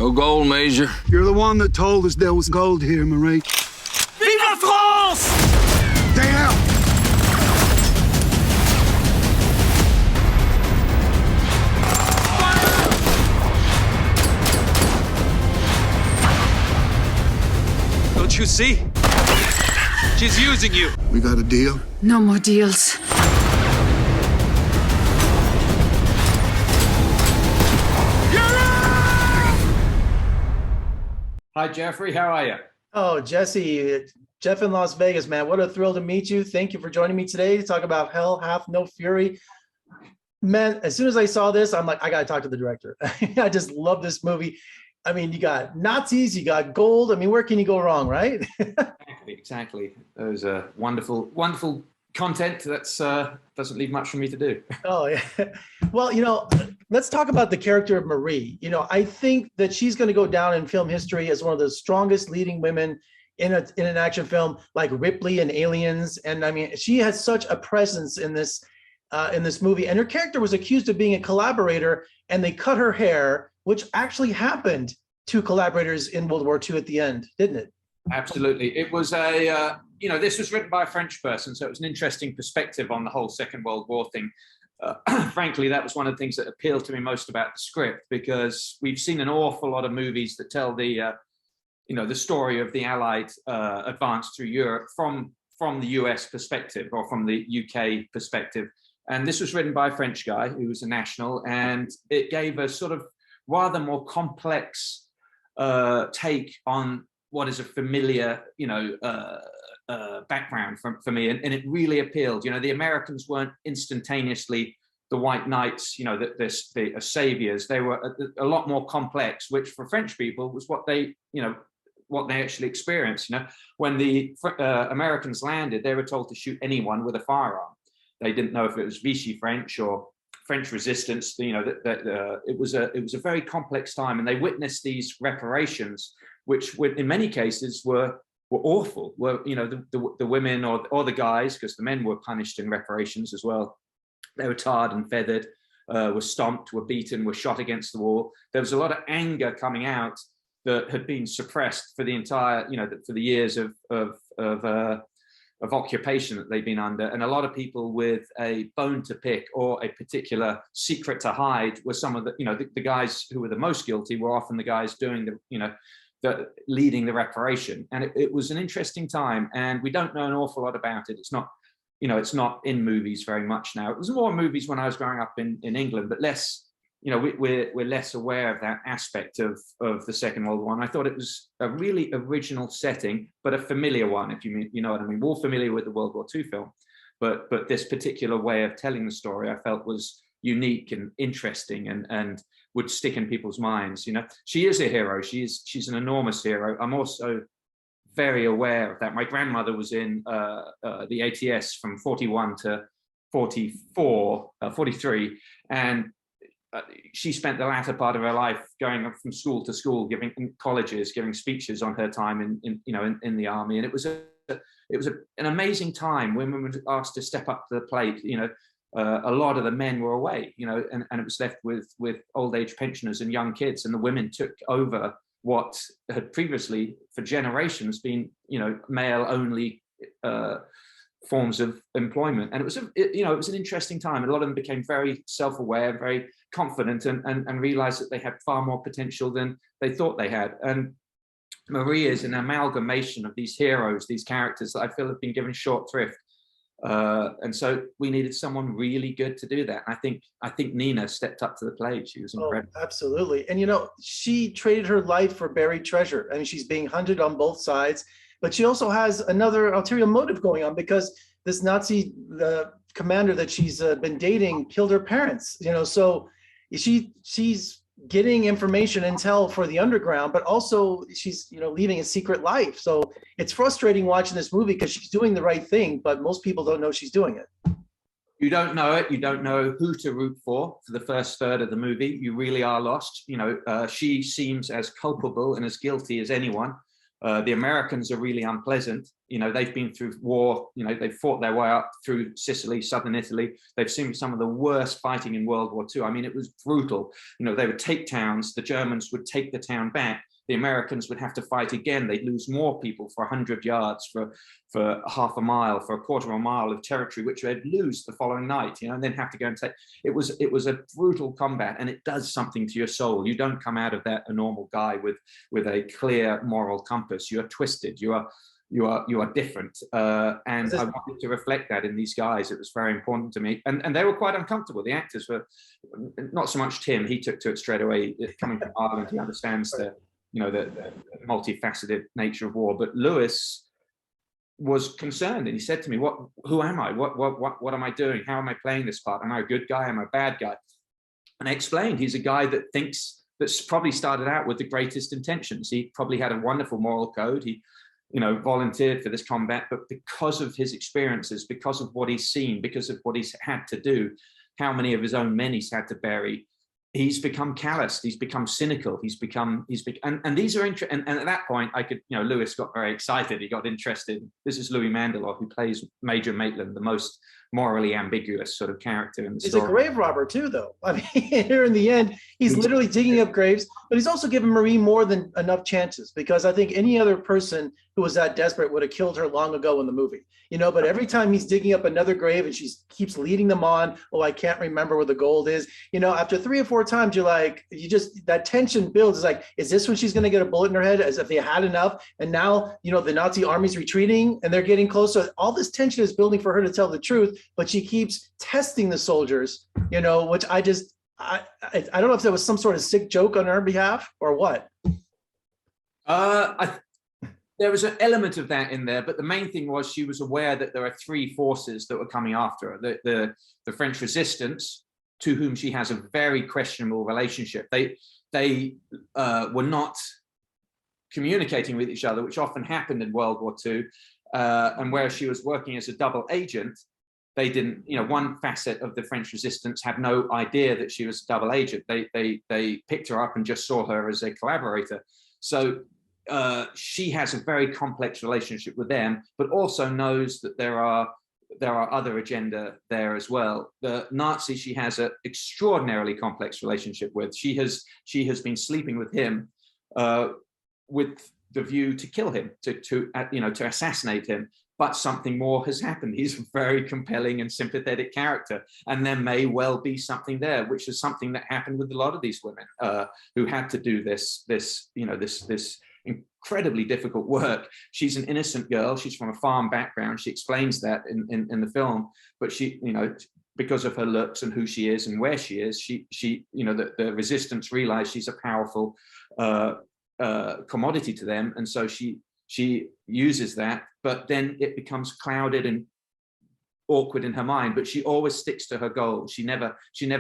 No gold, Major. You're the one that told us there was gold here, Marie. Vive la France! Stay out! Don't you see? She's using you. We got a deal? No more deals. Hi, Jeffrey. How are you? Oh, Jesse, Jeff in Las Vegas, man. What a thrill to meet you. Thank you for joining me today to talk about Hell Hath No Fury. Man, as soon as I saw this, I'm like, I got to talk to the director. I just love this movie. I mean, you got Nazis, you got gold. I mean, where can you go wrong, right? Exactly. That was a wonderful, wonderful content that's doesn't leave much for me to do. Oh, yeah. Well, let's talk about the character of Marie. I think that she's going to go down in film history as one of the strongest leading women in an action film, like Ripley and Aliens. And I mean, she has such a presence in this movie. And her character was accused of being a collaborator, and they cut her hair, which actually happened to collaborators in World War II at the end, didn't it? Absolutely. It was this was written by a French person, so it was an interesting perspective on the whole Second World War thing. Frankly, that was one of the things that appealed to me most about the script, because we've seen an awful lot of movies that tell the story of the Allied advance through Europe from the US perspective, or from the UK perspective. And this was written by a French guy who was a national, and it gave a sort of rather more complex take on what is a familiar, background for me, and it really appealed. The Americans weren't instantaneously the white knights, the saviors. They were a lot more complex, which for French people was what they actually experienced. When the Americans landed, they were told to shoot anyone with a firearm. They didn't know if it was Vichy French or French resistance. It was a very complex time, and they witnessed these reparations, which in many cases were awful. The women or the guys, because the men were punished in reparations as well. They were tarred and feathered, were stomped, were beaten, were shot against the wall. There was a lot of anger coming out that had been suppressed for the entire, for the years of occupation that they've been under. And a lot of people with a bone to pick or a particular secret to hide were some of the guys who were the most guilty were often the guys doing leading the reparation. And it was an interesting time, and we don't know an awful lot about it. It's not in movies very much now. It was more in movies when I was growing up in England, but less, we're less aware of that aspect of the Second World War. And I thought it was a really original setting, but a familiar one, if you know what I mean. We're all familiar with the World War II film, but this particular way of telling the story I felt was unique and interesting, and would stick in people's minds. She is a hero. She's an enormous hero. I'm also very aware of that. My grandmother was in the ATS from 41 to 43, and she spent the latter part of her life going up from school to school, giving speeches on her time in the army. And it was an amazing time. Women were asked to step up to the plate. A lot of the men were away, and it was left with old age pensioners and young kids, and the women took over what had previously for generations been, male only forms of employment. And it was an interesting time. And a lot of them became very self-aware, very confident, and realized that they had far more potential than they thought they had. And Marie is an amalgamation of these heroes, these characters that I feel have been given short thrift. And so we needed someone really good to do that. I think Nina stepped up to the plate. She was incredible. Oh, absolutely. And she traded her life for buried treasure. I mean, she's being hunted on both sides, but she also has another ulterior motive going on, because this Nazi commander that she's been dating killed her parents. So she's getting information, intel for the underground, but also she's leading a secret life. So it's frustrating watching this movie, because she's doing the right thing, but most people don't know she's doing it. You don't know it. You don't know who to root for the first third of the movie. You really are lost. She seems as culpable and as guilty as anyone. The Americans are really unpleasant. You know, they've been through war. You know, they've fought their way up through Sicily, southern Italy. They've seen some of the worst fighting in World War II. I mean, it was brutal. You know, they would take towns. The Germans would take the town back. The Americans would have to fight again. They'd lose more people for 100 yards, for half a mile, for a quarter of a mile of territory, which they'd lose the following night, you know, and then have to go and take. It was a brutal combat, and it does something to your soul. You don't come out of that a normal guy with a clear moral compass. You are twisted. You are different, and I wanted to reflect that in these guys. It was very important to me, and they were quite uncomfortable. The actors were not so much Tim. He took to it straight away. Coming from Ireland, he understands the multifaceted nature of war. But Lewis was concerned, and he said to me, who am I? What am I doing? How am I playing this part? Am I a good guy? Am I a bad guy? And I explained, he's a guy that's probably started out with the greatest intentions. He probably had a wonderful moral code. He, you know, volunteered for this combat, but because of his experiences, because of what he's seen, because of what he's had to do, how many of his own men he's had to bury, he's become calloused, he's become cynical, and these are and at that point I could, you know, Lewis got very excited, he got interested. This is Louis Mandylor, who plays Major Maitland, the most morally ambiguous sort of character in the story. He's a grave robber too, though. I mean, here in the end, he's literally digging up graves, but he's also given Marie more than enough chances, because I think any other person who was that desperate would have killed her long ago in the movie, you know, but every time he's digging up another grave and she keeps leading them on, oh, I can't remember where the gold is, you know, after 3 or 4 times, you're like, that tension builds. It's like, is this when she's going to get a bullet in her head, as if they had enough? And now, you know, the Nazi army's retreating and they're getting closer. All this tension is building for her to tell the truth, but she keeps testing the soldiers, you know, which I don't know if there was some sort of sick joke on her behalf or what. There was an element of that in there, but the main thing was she was aware that there are 3 forces that were coming after her. The French resistance, to whom she has a very questionable relationship. They were not communicating with each other, which often happened in World War II, and where she was working as a double agent, they didn't, you know, one facet of the French resistance had no idea that she was a double agent. They picked her up and just saw her as a collaborator. So she has a very complex relationship with them, but also knows that there are other agenda there as well. The Nazi she has an extraordinarily complex relationship with. She has been sleeping with him with the view to kill him, to assassinate him. But something more has happened. He's a very compelling and sympathetic character, and there may well be something there, which is something that happened with a lot of these women who had to do this incredibly difficult work. She's an innocent girl. She's from a farm background. She explains that in the film, but she, you know, because of her looks and who she is and where she is, she you know, the resistance realized she's a powerful commodity to them, and so she uses that, but then it becomes clouded and awkward in her mind, but she always sticks to her goal. She never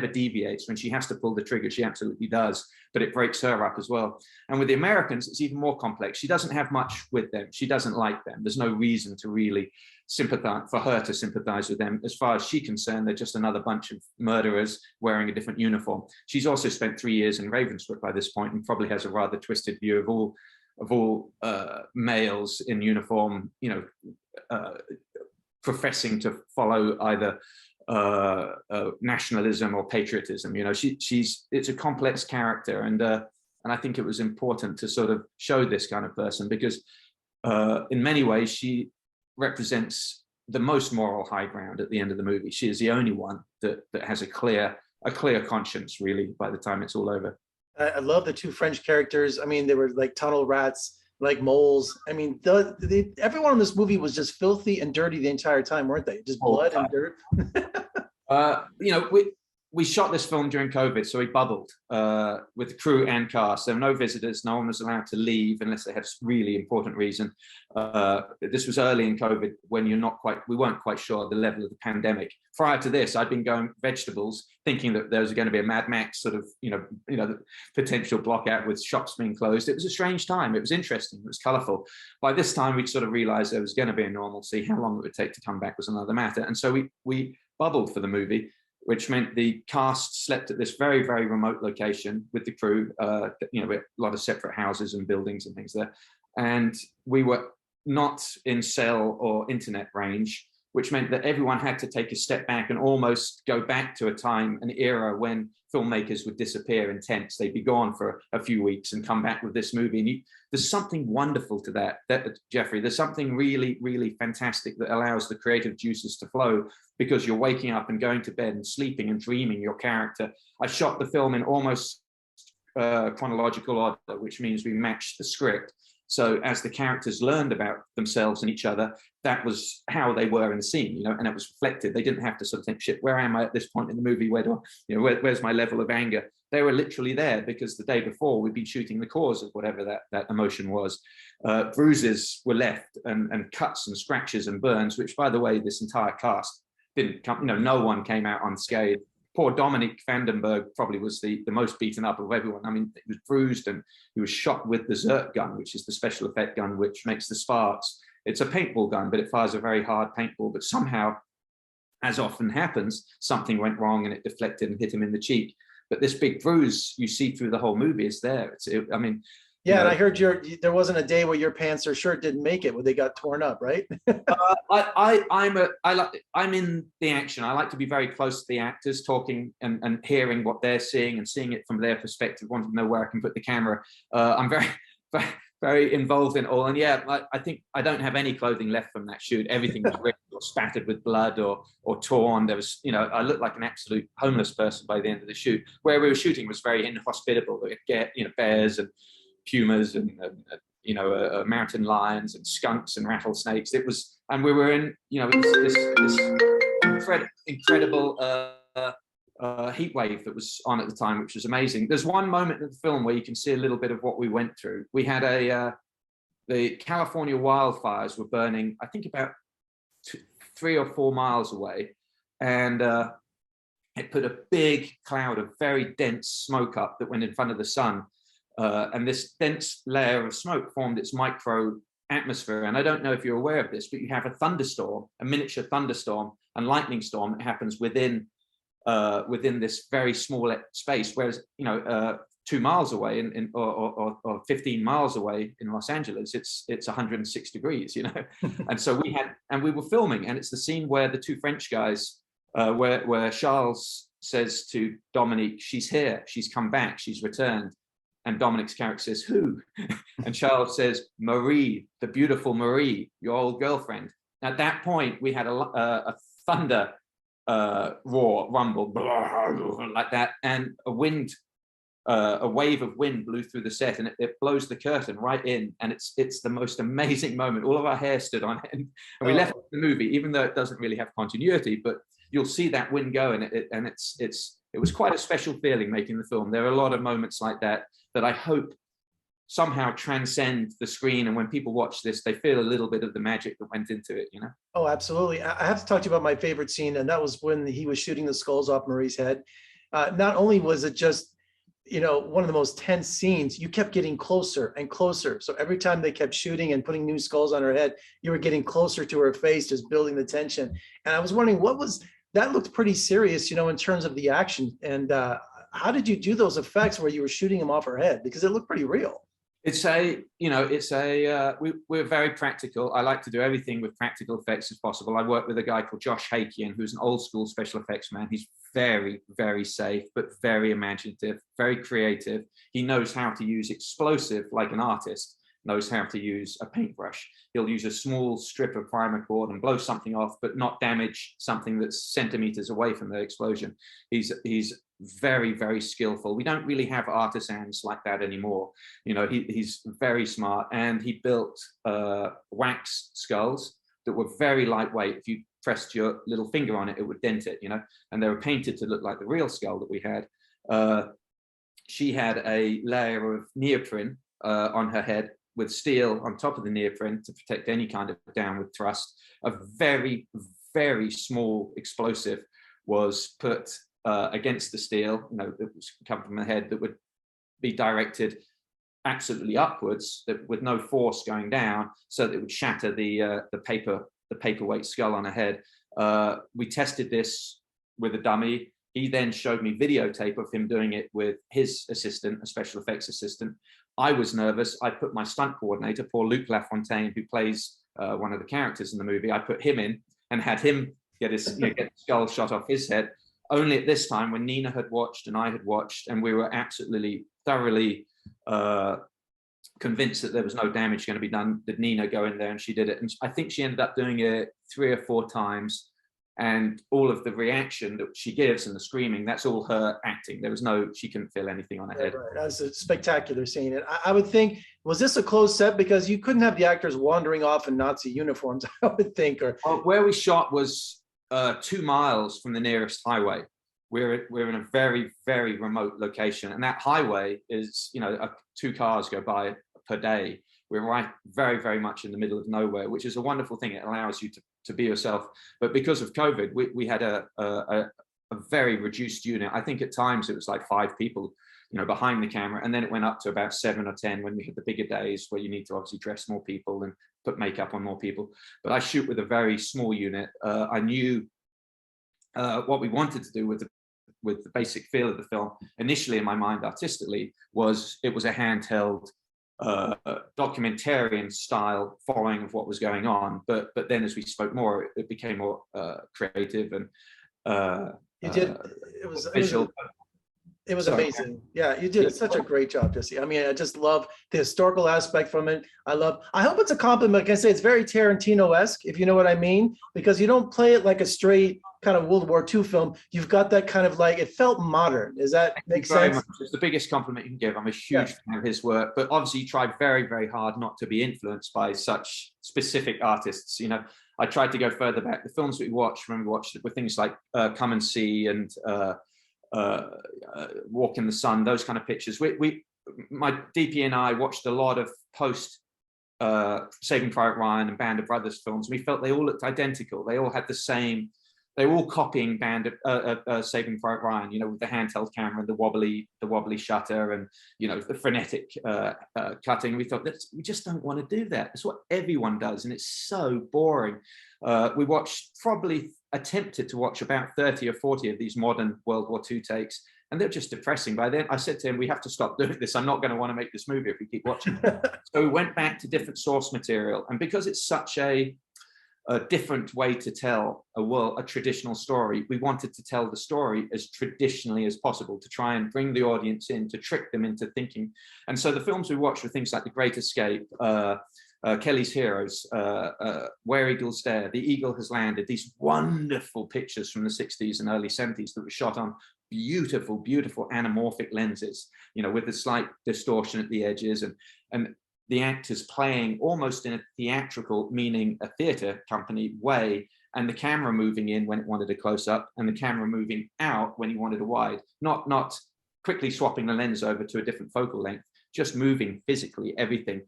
deviates. When she has to pull the trigger, she absolutely does, but it breaks her up as well. And with the Americans, it's even more complex. She doesn't have much with them. She doesn't like them. There's no reason to really sympathize, for her to sympathize with them. As far as she's concerned, they're just another bunch of murderers wearing a different uniform. She's also spent 3 years in Ravensbrück by this point, and probably has a rather twisted view of all males in uniform, you know, professing to follow either nationalism or patriotism. You know, it's a complex character, and I think it was important to sort of show this kind of person, because in many ways she represents the most moral high ground at the end of the movie. She is the only one that has a clear conscience, really, by the time it's all over. I love the 2 French characters. I mean, they were like tunnel rats, like moles. I mean, everyone in this movie was just filthy and dirty the entire time, weren't they? Just blood and dirt. You know, we shot this film during COVID, so we bubbled with the crew and cast. There were no visitors. No one was allowed to leave unless they had a really important reason. This was early in COVID, when we weren't quite sure the level of the pandemic. Prior to this, I'd been going vegetables, thinking that there was going to be a Mad Max sort of, you know, potential block out with shops being closed. It was a strange time. It was interesting. It was colorful. By this time, we'd sort of realized there was going to be a normalcy. How long it would take to come back was another matter. And so we bubbled for the movie, which meant the cast slept at this very, very remote location with the crew, you know, with a lot of separate houses and buildings and things there. and we were not in cell or internet range, which meant that everyone had to take a step back and almost go back to a time, an era when filmmakers would disappear in tents. They'd be gone for a few weeks and come back with this movie. And there's something wonderful to that, Jeffrey. There's something really, really fantastic that allows the creative juices to flow, because you're waking up and going to bed and sleeping and dreaming your character. I shot the film in almost chronological order, which means we matched the script. So as the characters learned about themselves and each other, that was how they were in the scene, you know, and it was reflected. They didn't have to sort of think, shit, where am I at this point in the movie? Where do I, you know, where's my level of anger? They were literally there because the day before we'd been shooting the cause of whatever that emotion was. Bruises were left, and cuts and scratches and burns, which, by the way, this entire cast didn't come, you know, no one came out unscathed. Poor Dominic Vandenberg probably was the most beaten up of everyone. I mean, he was bruised, and he was shot with the Zerk gun, which is the special effect gun which makes the sparks. It's a paintball gun, but it fires a very hard paintball. But somehow, as often happens, something went wrong and it deflected and hit him in the cheek. But this big bruise you see through the whole movie is there. I mean, yeah, and I heard there wasn't a day where your pants or shirt didn't make it, where they got torn up, right? I'm in the action. I like to be very close to the actors, talking and hearing what they're seeing and seeing it from their perspective, wanting to know where I can put the camera. I'm very, very, very involved in all. And yeah, I think I don't have any clothing left from that shoot. Everything was ripped or spattered with blood or torn. There was, you know, I looked like an absolute homeless person by the end of the shoot. Where we were shooting was very inhospitable. We'd get, you know, bears and pumas and you know, mountain lions and skunks and rattlesnakes. It was, and we were in, you know, this incredible heat wave that was on at the time, which was amazing. There's one moment in the film where you can see a little bit of what we went through. We had the California wildfires were burning, I think about 3 or 4 miles away, and it put a big cloud of very dense smoke up that went in front of the sun. And this dense layer of smoke formed its micro atmosphere. And I don't know if you're aware of this, but you have a thunderstorm, a miniature thunderstorm and lightning storm that happens within this very small space. Whereas, you know, 2 miles away or 15 miles away in Los Angeles, it's 106 degrees, you know. And so we were filming, and it's the scene where the two French guys, where Charles says to Dominique, she's here, she's come back, she's returned. And Dominic's character says, who? And Charles says, Marie, the beautiful Marie, your old girlfriend. At that point, we had a thunder roar, rumble, like that, and a wave of wind blew through the set, and it blows the curtain right in, and it's the most amazing moment. All of our hair stood on end, and we left the movie, even though it doesn't really have continuity, but you'll see that wind go, and it was quite a special feeling making the film. There are a lot of moments like that I hope somehow transcend the screen, and when people watch this, they feel a little bit of the magic that went into it, you know? Oh, absolutely. I have to talk to you about my favorite scene, and that was when he was shooting the skulls off Marie's head. Not only was it just, you know, one of the most tense scenes, you kept getting closer and closer. So every time they kept shooting and putting new skulls on her head, you were getting closer to her face, just building the tension. And I was wondering, that looked pretty serious, you know, in terms of the action. And how did you do those effects where you were shooting them off her head? Because it looked pretty real. We're very practical. I like to do everything with practical effects as possible. I work with a guy called Josh Hakian, who's an old school special effects man. He's very, very safe, but very imaginative, very creative. He knows how to use explosive like an artist knows how to use a paintbrush. He'll use a small strip of primer cord and blow something off, but not damage something that's centimeters away from the explosion. He's very, very skillful. We don't really have artisans like that anymore. You know, he's very smart, and he built wax skulls that were very lightweight. If you pressed your little finger on it, it would dent it, you know, and they were painted to look like the real skull that we had. She had a layer of neoprene on her head with steel on top of the neoprene to protect any kind of downward thrust. A very, very small explosive was put against the steel, you know, that was coming from the head, that would be directed absolutely upwards, that with no force going down, so that it would shatter the paperweight skull on her head. We tested this with a dummy. He then showed me videotape of him doing it with his assistant, a special effects assistant. I was nervous. I put my stunt coordinator, poor Luc Lafontaine, who plays one of the characters in the movie, I put him in and had him get his get the skull shot off his head. Only at this time, when Nina had watched and I had watched, and we were absolutely thoroughly convinced that there was no damage going to be done, did Nina go in there, and she did it. And I think she ended up doing it 3 or 4 times. And all of the reaction that she gives and the screaming, that's all her acting. There was no, she couldn't feel anything on her head. Right. That was a spectacular scene. And I would think, was this a closed set? Because you couldn't have the actors wandering off in Nazi uniforms, I would think. Or well, where we shot was 2 miles from the nearest highway. We're in a very, very remote location. And that highway is, 2 cars go by per day. We're right very, very much in the middle of nowhere, which is a wonderful thing. It allows you to be yourself. But because of COVID, we had a very reduced unit. I think at times it was like 5 people, behind the camera. And then it went up to about 7 or 10 when we had the bigger days where you need to obviously dress more people and put makeup on more people. But I shoot with a very small unit. I knew what we wanted to do with the basic feel of the film initially in my mind artistically was it was a handheld documentarian style following of what was going on, but then as we spoke more, it became more creative and you did. It was visual. It was amazing. Yeah, you did such a great job, Jesse. I mean, I just love the historical aspect from it. I hope it's a compliment. Like I say, it's very Tarantino-esque, if you know what I mean, because you don't play it like a straight kind of World War II film. You've got that kind of like, it felt modern. Does that make sense? It's the biggest compliment you can give. I'm a huge fan of his work, but obviously you tried very, very hard not to be influenced by such specific artists. I tried to go further back. The films we watched, when we watched it, were things like Come and See and Walk in the Sun, those kind of pictures. My DP and I watched a lot of post Saving Private Ryan and Band of Brothers films. We felt they all looked identical. They all had the same. They were all copying Saving Private Ryan, with the handheld camera and the wobbly shutter and the frenetic cutting. We thought we just don't want to do that. It's what everyone does, and it's so boring. We attempted to watch about 30 or 40 of these modern World War II takes, and they're just depressing. By then, I said to him, "We have to stop doing this. I'm not going to want to make this movie if we keep watching." So we went back to different source material, and because it's such a different way to tell a traditional story, we wanted to tell the story as traditionally as possible, to try and bring the audience in, to trick them into thinking. And so the films we watched were things like The Great Escape, Kelly's Heroes, Where Eagles Dare, The Eagle Has Landed, these wonderful pictures from the 60s and early 70s that were shot on beautiful, beautiful anamorphic lenses, with a slight distortion at the edges, and the actors playing almost in a theatrical, meaning a theater company way, and the camera moving in when it wanted a close-up, and the camera moving out when you wanted a wide, not quickly swapping the lens over to a different focal length, just moving physically, everything.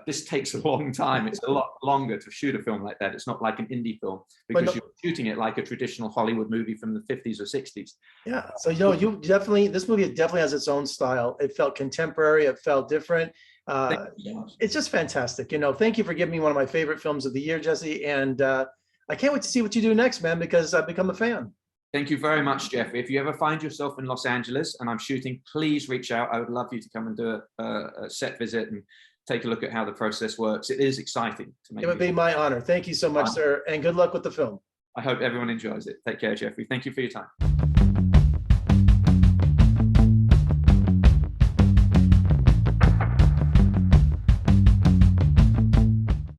This takes a long time. It's a lot longer to shoot a film like that. It's not like an indie film, because you're shooting it like a traditional Hollywood movie from the 50s or 60s. Yeah. So, this movie definitely has its own style. It felt contemporary. It felt different. It's just fantastic. Thank you for giving me one of my favorite films of the year, Jesse. And I can't wait to see what you do next, man, because I've become a fan. Thank you very much, Jeffrey. If you ever find yourself in Los Angeles and I'm shooting, please reach out. I would love you to come and do a set visit and take a look at how the process works. It is exciting to make. It would be my honor. Thank you so much, sir. And good luck with the film. I hope everyone enjoys it. Take care, Jeffrey. Thank you for your time.